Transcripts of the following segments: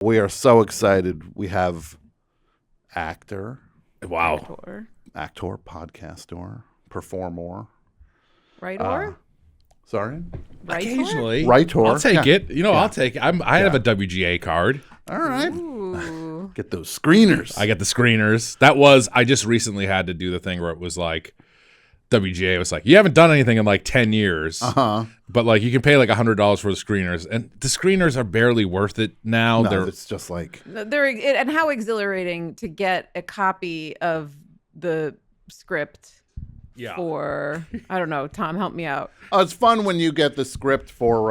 We are so excited. We have actor, Wow. actor, podcaster, performer. Writer? Sorry? Occasionally. Writer. I'll take Yeah. it. I'll take it. I have a WGA card. All right. Ooh. Get those screeners. I get the screeners. I just recently had to do the thing where it was like, WGA was like, you haven't done anything in like 10 years. Uh-huh. But like you can pay like $100 for the screeners. And the screeners are barely worth it now. No, it's just like... And how exhilarating to get a copy of the script for, I don't know, Tom, help me out. Oh, it's fun when you get the script for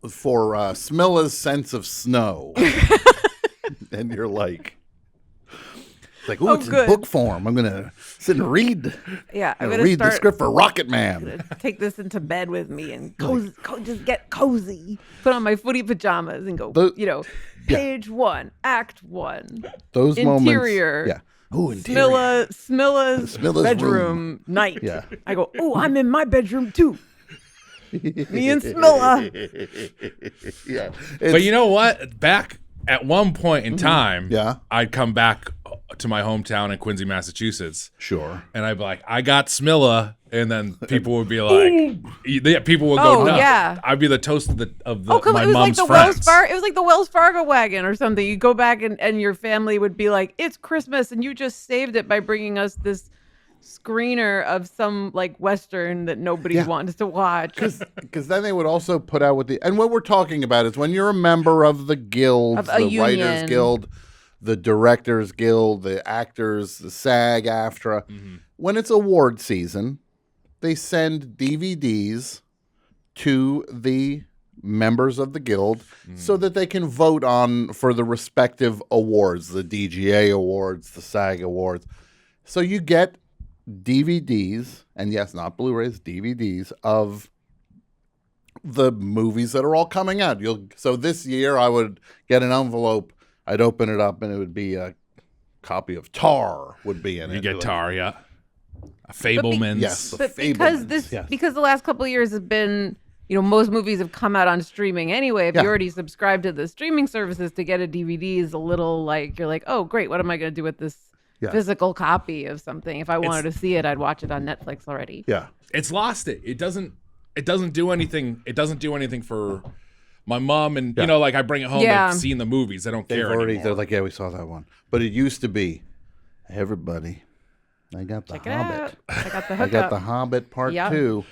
Smilla's Sense of Snow. And you're like... It's like, it's in book form. I'm going to sit and read. Yeah, I'm going to read the script for Rocket Man. Take this into bed with me and just get cozy. Put on my footy pajamas and go, page 1, act 1. Those interior, moments. Yeah. Ooh, interior. Smilla's bedroom night. Yeah. I go, I'm in my bedroom too. Me and Smilla. Yeah. But you know what? Back at one point in time, I'd come back to my hometown in Quincy, Massachusetts. Sure. And I'd be like, I got Smilla. And then people would be like, people would go nuts. Yeah. I'd be the toast of my it was mom's like friends. It was like the Wells Fargo wagon or something. You go back and your family would be like, it's Christmas. And you just saved it by bringing us this screener of some like Western that nobody wants to watch. Because then they would also put out and what we're talking about is when you're a member of the guilds, the Writers Guild, the Directors Guild, the Actors, the SAG-AFTRA, when it's award season, they send DVDs to the members of the guild so that they can vote for the respective awards, the DGA awards, the SAG awards. So you get DVDs, and yes, not Blu-rays, DVDs of the movies that are all coming out. So this year I would get an envelope, I'd open it up, and it would be a copy of Tar would be in it. You get Tar, A Fableman's. Because the last couple of years have been, most movies have come out on streaming anyway. If you already subscribe to the streaming services, to get a DVD is a little like, you're like, oh, great, what am I going to do with this physical copy of something? If I wanted to see it, I'd watch it on Netflix already. Yeah. It's lost it. It doesn't do anything. It doesn't do anything for my mom, and like I bring it home. They've seen the movies. They don't care anymore. They're like, we saw that one. But it used to be, everybody, I got the Hobbit. I got the hookup. I got the Hobbit Part 2.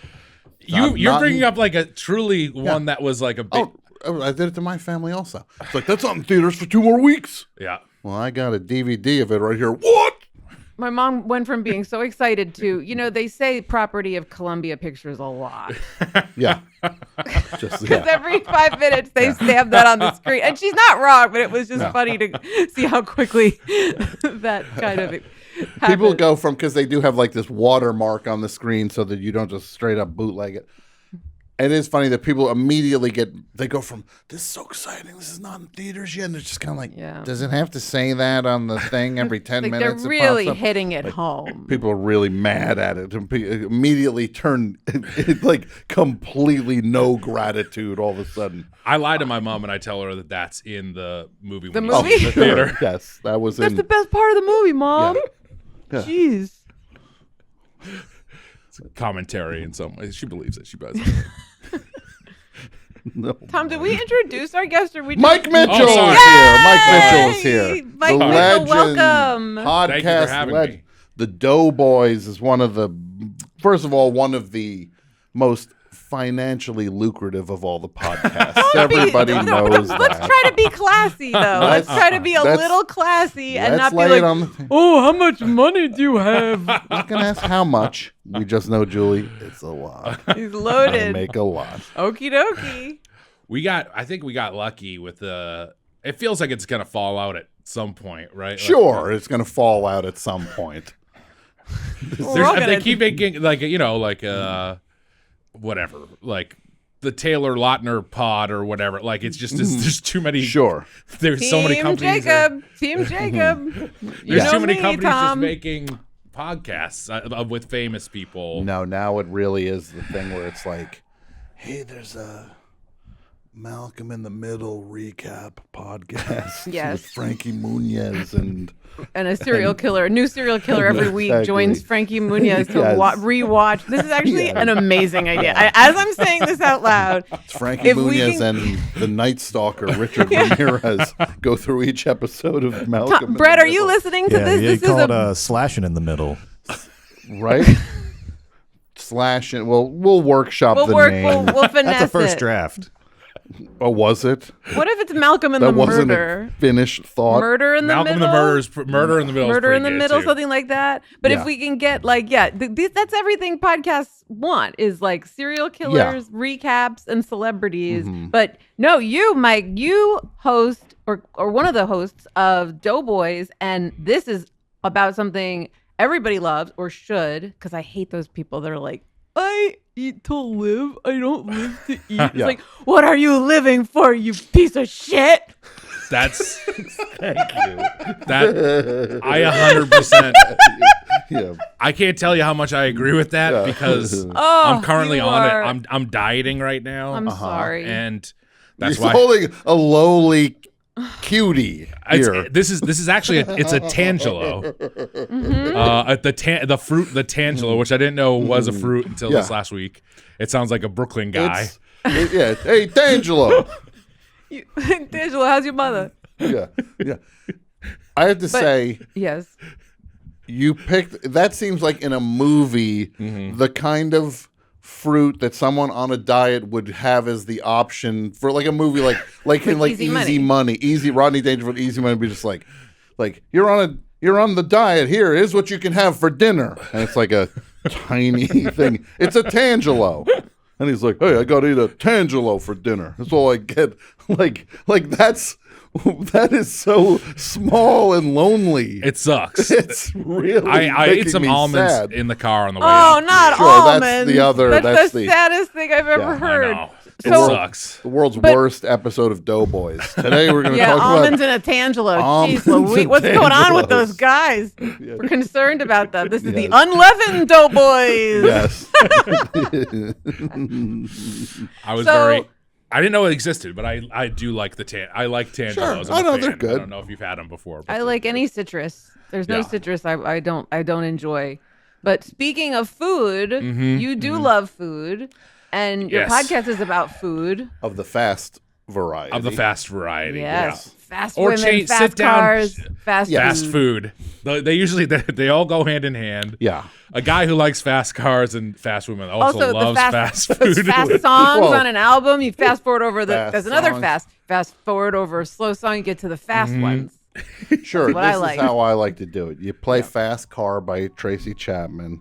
You're bringing up like a truly one that was like a big... Oh, I did it to my family also. It's like, that's on theaters for 2 more weeks. Yeah. Well, I got a DVD of it right here. What? My mom went from being so excited to, they say property of Columbia Pictures a lot. Yeah. Because every 5 minutes they stab that on the screen. And she's not wrong, but it was just funny to see how quickly that kind of happened. People go from, because they do have like this watermark on the screen so that you don't just straight up bootleg it. It is funny that people immediately they go from, this is so exciting, this is not in theaters yet, and they're just kind of like, does it have to say that on the thing every 10 minutes? They're really hitting it home. People are really mad at it and immediately turn like completely no gratitude all of a sudden. I lie to my mom and I tell her that that's in the movie. The movie? The theater. Yes, that's the best part of the movie, Mom. Yeah. Jeez. Commentary in some ways. She believes it. She buys it. No, Tom, did we introduce our guest, or we Mike Mitchell is here? Mike Mitchell is here. Mike Mitchell, welcome. Podcast Thank you for having me. The Doughboys is one of the most financially lucrative of all the podcasts. Everybody knows that. Let's try to be classy, though. Let's try to be a little classy and not be like, how much money do you have? I'm not going to ask how much. We just know, Julie, it's a lot. He's loaded. They make a lot. Okie dokie. I think we got lucky with it feels like it's going to fall out at some point, right? Sure, it's going to fall out at some point. They keep making whatever, like the Taylor Lautner pod or whatever. Like it's just there's too many. Sure, there's so many companies. Team Jacob. There's too many companies just making podcasts with famous people. No, now it really is the thing where it's like, hey, there's a Malcolm in the Middle recap podcast Yes. with Frankie Muniz and a serial killer, a new serial killer every week joins Frankie Muniz to rewatch. This is actually an amazing idea. As I'm saying this out loud, it's Frankie Muniz and the Night Stalker Richard Ramirez go through each episode of Malcolm. Brett, are you listening to this? This is slashing in the middle, right? Slashing. Well, we'll workshop the name. We'll finesse That's a first draft. Oh, was it? What if it's Malcolm in the wasn't Murder? A finished thought. Murder in the Malcolm Middle. Murder in the Middle. Murder in the Middle, too. something like that. But if we can get that's everything podcasts want is like serial killers, recaps, and celebrities. Mm-hmm. But no, you, Mike, you host or one of the hosts of Doughboys, and this is about something everybody loves or should, because I hate those people that are like, I eat to live. I don't live to eat. It's like, what are you living for, you piece of shit? That's thank you. That I 100%. Yeah. I can't tell you how much I agree with that because I'm currently on it. I'm dieting right now. I'm sorry, and that's He's why holding a lowly cutie here. This is actually it's a tangelo. The fruit, the tangelo, which I didn't know was a fruit until this last week. It sounds like a Brooklyn guy. Hey, Tangelo. Tangelo, how's your mother? Yeah. I have to say, yes, you picked. That seems like in a movie, the kind of fruit that someone on a diet would have as the option for like a movie like in Easy Money. Rodney Dangerfield, Easy Money would be just like you're on the diet, here's what you can have for dinner, and it's like a tiny thing. It's a Tangelo, and he's like, hey, I gotta eat a Tangelo for dinner, that's all I get. Like that is so small and lonely. It sucks. It's really I ate some almonds sad. in the car on the way Oh, up. not Sure, almonds. that's the other. That's the saddest thing I've ever heard. I know. It So- sucks. The world's worst episode of Doughboys. Today we're going to talk almonds about and a Tangelo. almonds Jeez Louise, and what's going on with Tangelos. those guys? We're concerned about them. This is the unleavened Doughboys. Yes. I didn't know it existed, but I do like I like Tangelos. Sure. I know they're good. I don't know if you've had them before. I like any citrus. There's no citrus I don't enjoy. But speaking of food, you do love food, and your podcast is about food. Of the fast variety. Yes. Fast Or women, fast sit down, cars, fast food. They usually they all go hand in hand. Yeah. A guy who likes fast cars and fast women also loves fast food. Fast songs on an album. You fast forward over there's another songs. fast forward over a slow song. You get to the fast ones. Sure. what this I like. is how I like to do it. You play Fast Car by Tracy Chapman.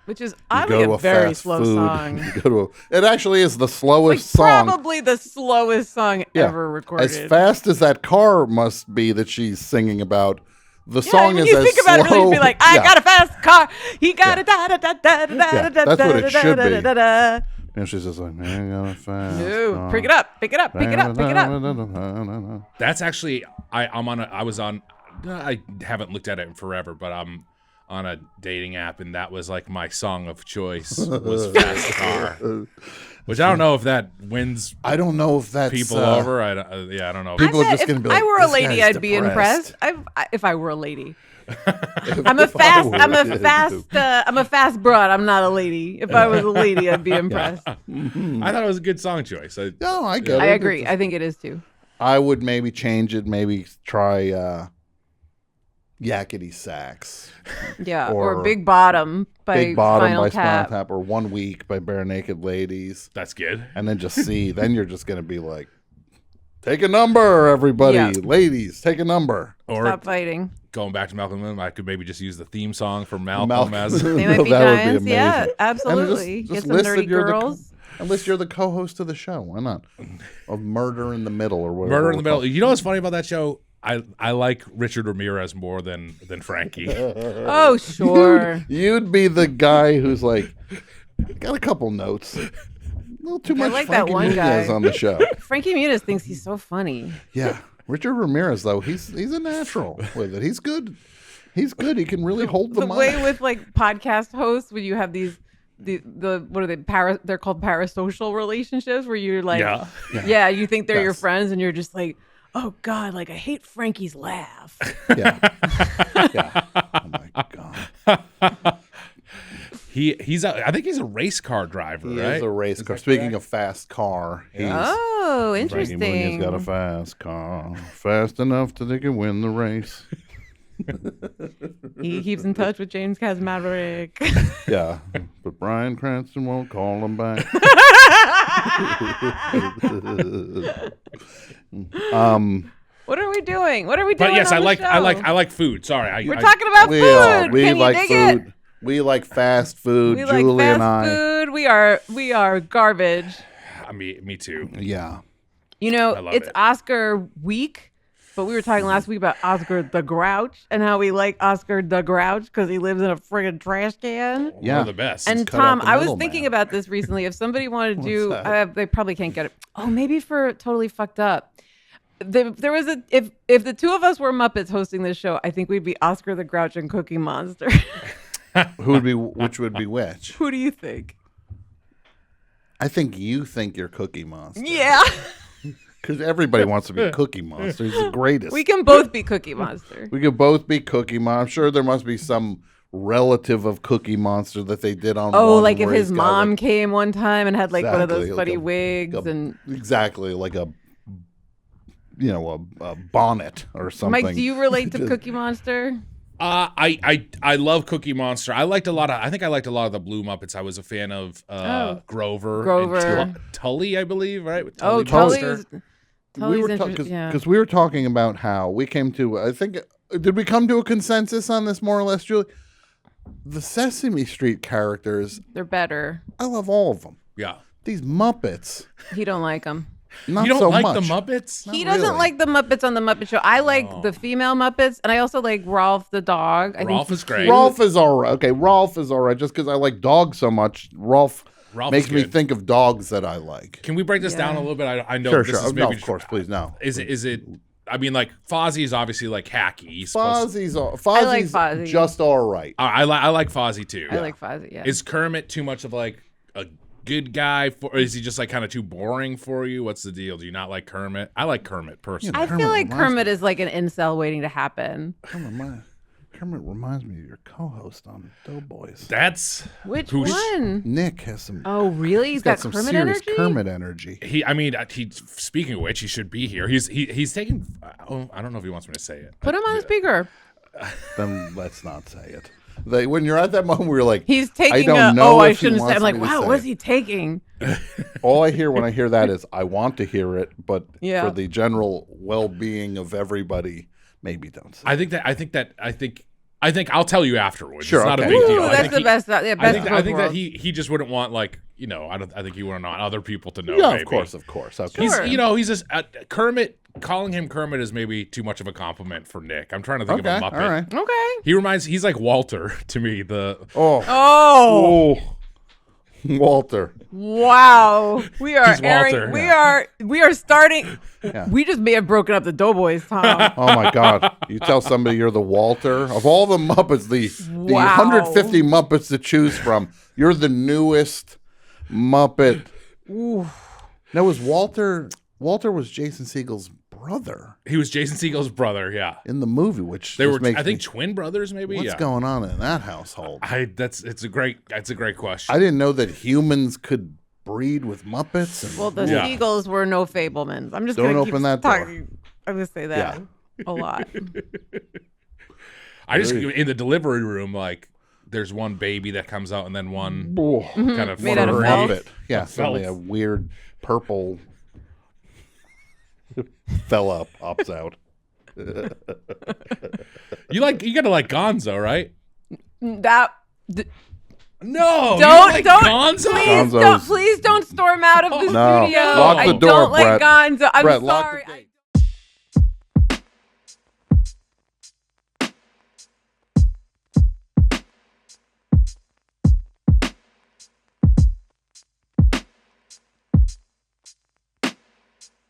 Which is You oddly go a to very fast slow food. song. You go to it actually is the slowest Like song. probably the slowest song ever recorded. As fast as that car must be that she's singing about, the song when is you as think about it, really, slow. you'd be like, I got a fast car. He got a da da da da da da da. That's what it should be. da da. And she's just like, I got a fast No, car. pick it up, pick it up, pick it up, pick it up. That's actually I haven't looked at it in forever, but I'm on a dating app, and that was like my song of choice was Fast Car, which I don't know if that wins. I don't know if that's people over. I don't know. People are just going to be like, if I were a "This lady, guy's I'd be depressed." impressed. If I were a lady. I'm a fast broad. I'm not a lady. If I was a lady, I'd be impressed. I thought it was a good song choice. No, I get it. I agree. I think it is too. I would maybe change it. Maybe try Yakety Sax. Yeah, or Big Bottom by Big Bottom Spinal by Tap. Spinal Tap, or 1 Week by Bare Naked Ladies. That's good. And then just see. Then you're just going to be like, take a number, everybody. Yeah. Ladies, take a number. Or Stop fighting. going back to Malcolm, I could maybe just use the theme song from Malcolm as They might be That would be giants. Yeah, amazing. absolutely. Just Get some list nerdy that you're the girls. Unless you're the co-host of the show. Why not? Of Murder in the Middle or whatever. Murder in the Middle. You know what's funny about that show? I like Richard Ramirez more than Frankie. Oh, sure. You'd be the guy who's like, got a couple notes. A little too much like that Frankie one Muniz guy. on the show. Frankie Muniz thinks he's so funny. Yeah. Richard Ramirez, though, he's a natural with it. He's good. He's good. He can really hold the The mic. way with like podcast hosts when you have these the what are they? They're called parasocial relationships, where you're like, you think they're your friends, and you're just like, oh God, like I hate Frankie's laugh. Yeah. Oh my God. I think he's a race car driver, right? He is a race car. Speaking of fast car, interesting. Frankie Muniz got a fast car, fast enough that they can win the race. He keeps in touch with James Kaczmarek. Yeah, but Bryan Cranston won't call him back. What are we doing? What are we doing? But yes, on I the like food. Sorry, we're talking about food. We Can like you dig food. it? We like fast food. We Julie like and I. fast food. We are garbage. Me too. Yeah. You know, it's Oscar week, but we were talking last week about Oscar the Grouch and how we like Oscar the Grouch because he lives in a friggin' trash can. Yeah, one of the best. And Tom, I was thinking about this recently. If somebody wanted to do, they probably can't get it. Oh, maybe for Totally Fucked Up. There was if the two of us were Muppets hosting this show, I think we'd be Oscar the Grouch and Cookie Monster. Which would be which? Who do you think? I think you think you're Cookie Monster. Yeah. Because everybody wants to be Cookie Monster. He's the greatest. We can both be Cookie Monster. We could both be Cookie Monster. I'm sure there must be some relative of Cookie Monster that they did on. Oh, like if his mom came one time and had like one of those funny wigs and exactly like a bonnet or something. Mike, do you relate to Cookie Monster? I love Cookie Monster. I liked a lot of the Blue Muppets. I was a fan of Grover. And Tully, I believe, right? With Tully Tully's because we were talking about how we came to. I think did we come to a consensus on this more or less, Julie? The Sesame Street characters, they're better. I love all of them. Yeah, these Muppets. You don't like them. Not you don't so like much. the Muppets? He doesn't like the Muppets on the Muppet Show. I like the female Muppets, and I also like Rolf the dog. Rolf is great. Rolf is all right. Okay, Rolf is all right. Just because I like dogs so much, Rolf makes me think of dogs that I like. Can we break this down a little bit? I know sure, this sure. is maybe of course, please, no. Is it? I mean, like Fozzie is obviously like hacky. Fozzie's like Fozzie. Just all right. I like Fozzie too. I like Fozzie. Yeah. Is Kermit too much of like a good guy or is he just like kind of too boring for you? What's the deal? Do you not like Kermit? I like Kermit personally. I feel like Kermit is like an incel waiting to happen. Kermit reminds me of your co-host on Doughboys. That's which one? Nick has some. Oh, really? He's got some Kermit serious energy? Kermit energy. He speaking of which, he should be here. He's taking. Oh, I don't know if he wants me to say it. Put him on the speaker. Then let's not say it. When you're at that moment where you're like, he's taking. I shouldn't say. I'm like, wow, what's he taking? All I hear when I hear that is, I want to hear it, but for the general well-being of everybody, maybe don't say. I think I'll tell you afterwards. Sure, it's not okay. a big deal. That's the best. I think that he just wouldn't want like I think he wouldn't want other people to know. Yeah, maybe. of course. Okay. He's just Kermit. Calling him Kermit is maybe too much of a compliment for Nick. I'm trying to think of a Muppet. All right. Okay. He's like Walter to me. Walter. Wow. We are airing. We are starting. Yeah. We just may have broken up the Doughboys, Tom. Oh my God. You tell somebody you're the Walter of all the Muppets, the 150 Muppets to choose from. You're the newest Muppet. Ooh. No, was Walter was Jason Segel's brother. He was Jason Segel's brother, yeah. In the movie, which they were, I think, twin brothers, maybe. What's going on in that household? It's a great question. I didn't know that humans could breed with Muppets. Well, the Segels were no Fablemans. I'm just don't gonna open that door. door. I'm gonna say that a lot. I just in the delivery room, like there's one baby that comes out and then one kind of made out of Muppet. Yeah, suddenly a weird purple. Fella pops out. You gotta like Gonzo, right? No, Gonzo. Please don't storm out of the studio. Lock the door, I don't Brett. like Gonzo. I'm Brett, sorry.